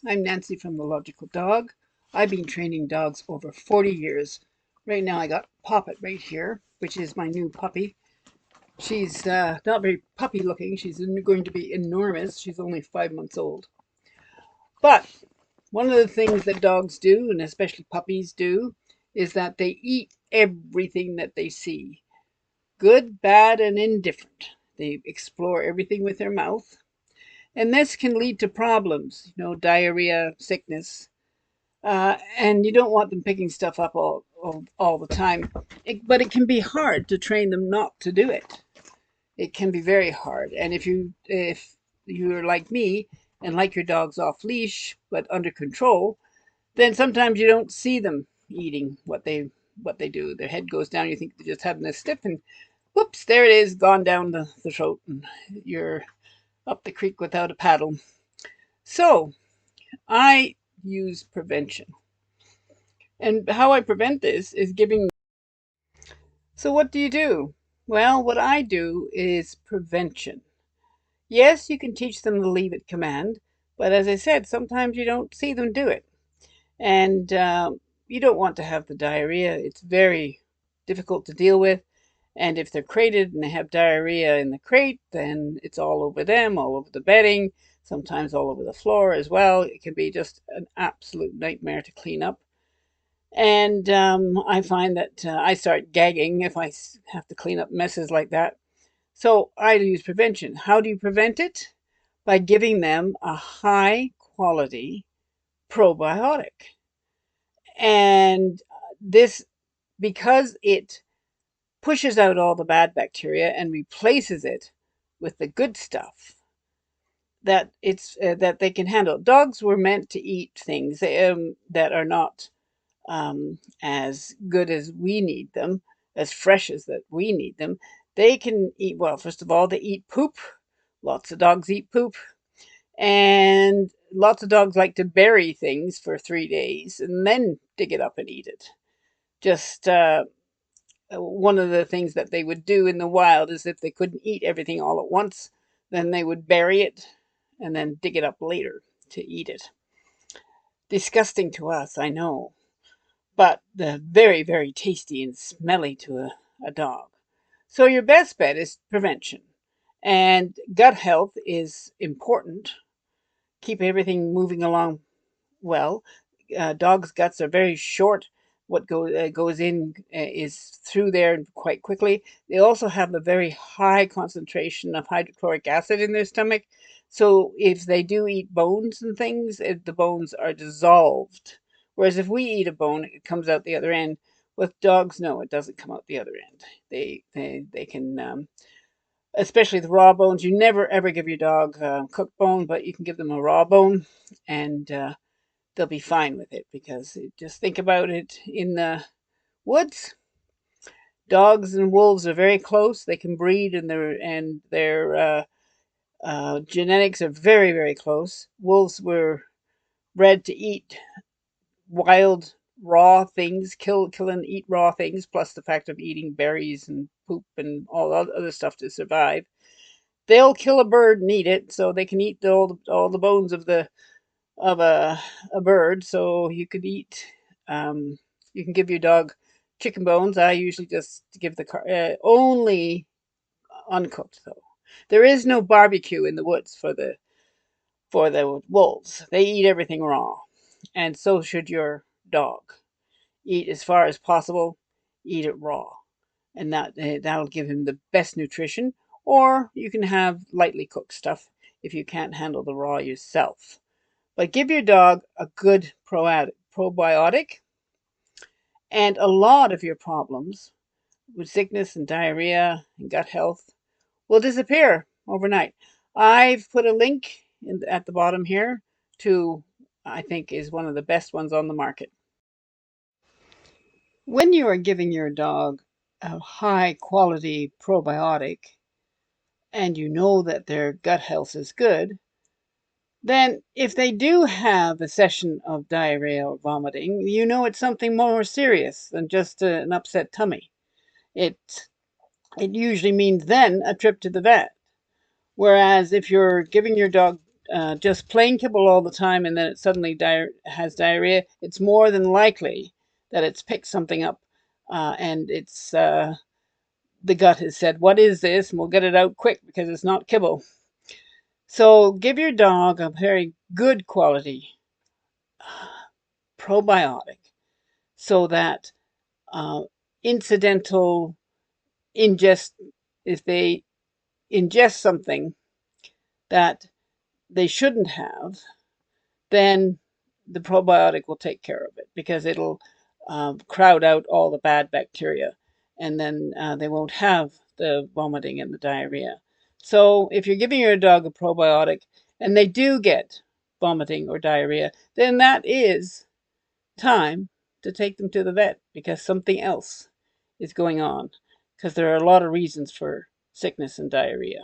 I'm Nancy from The Logical Dog. I've been training dogs over 40 years. Right now I got Poppet right here, which is my new puppy. She's not very puppy looking. She's going to be enormous. She's only 5 months old. But one of the things that dogs do, and especially puppies do, is that they eat everything that they see, good, bad, and indifferent. They explore everything with their mouth. And this can lead to problems, diarrhea, sickness, and you don't want them picking stuff up all the time. But it can be hard to train them not to do it. It can be very hard. And if you're like me and like your dog's off leash but under control, then sometimes you don't see them eating what they do. Their head goes down. You think they're just having a sniff, and whoops, there it is, gone down the throat, and you're up the creek without a paddle. So I use prevention. And how I prevent this is giving. So, what do you do? Well, what I do is prevention. Yes, you can teach them the leave it command, but as I said, sometimes you don't see them do it. And you don't want to have the diarrhea. It's very difficult to deal with. And if they're crated and they have diarrhea in the crate, then it's all over them, all over the bedding, sometimes all over the floor as well. It can be just an absolute nightmare to clean up. And I find that I start gagging if I have to clean up messes like that. So I use prevention. How do you prevent it? By giving them a high quality probiotic. And this, because it pushes out all the bad bacteria and replaces it with the good stuff that they can handle. Dogs were meant to eat things that are not as good as we need them, as fresh as that we need them. They can eat, well, first of all, they eat poop. Lots of dogs eat poop. And lots of dogs like to bury things for 3 days and then dig it up and eat it. Just one of the things that they would do in the wild is if they couldn't eat everything all at once, then they would bury it and then dig it up later to eat it. Disgusting to us, I know, but very, very tasty and smelly to a dog. So your best bet is prevention. And gut health is important. Keep everything moving along well. Dogs' guts are very short. What goes in is through there quite quickly. They also have a very high concentration of hydrochloric acid in their stomach. So if they do eat bones and things, the bones are dissolved. Whereas if we eat a bone, it comes out the other end. With dogs, no, it doesn't come out the other end. They can, especially the raw bones. You never ever give your dog cooked bone, but you can give them a raw bone, and they'll be fine with it because just think about it in the woods. Dogs and wolves are very close. They can breed, and their genetics are very, very close. Wolves were bred to eat wild, raw things, kill and eat raw things, plus the fact of eating berries and poop and all other stuff to survive. They'll kill a bird and eat it, so they can eat all the bones of a bird. So you could eat. You can give your dog chicken bones. I usually just give the only uncooked though. There is no barbecue in the woods for the wolves. They eat everything raw, and so should your dog. Eat as far as possible. Eat it raw, and that'll give him the best nutrition. Or you can have lightly cooked stuff if you can't handle the raw yourself. But give your dog a good probiotic, and a lot of your problems with sickness and diarrhea and gut health will disappear overnight. I've put a link at the bottom here to, I think, is one of the best ones on the market. When you are giving your dog a high quality probiotic and you know that their gut health is good, then if they do have a session of diarrhea or vomiting, you know it's something more serious than just an upset tummy. It it usually means then a trip to the vet. Whereas if you're giving your dog just plain kibble all the time and then it suddenly has diarrhea, it's more than likely that it's picked something up and it's the gut has said, "What is this?" And we'll get it out quick because it's not kibble. So give your dog a very good quality probiotic so that uh, incidental ingest, if they ingest something that they shouldn't have, then the probiotic will take care of it because it'll crowd out all the bad bacteria and then they won't have the vomiting and the diarrhea. So if you're giving your dog a probiotic and they do get vomiting or diarrhea, then that is time to take them to the vet because something else is going on because there are a lot of reasons for sickness and diarrhea.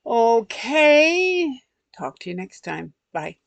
Okay, talk to you next time. Bye.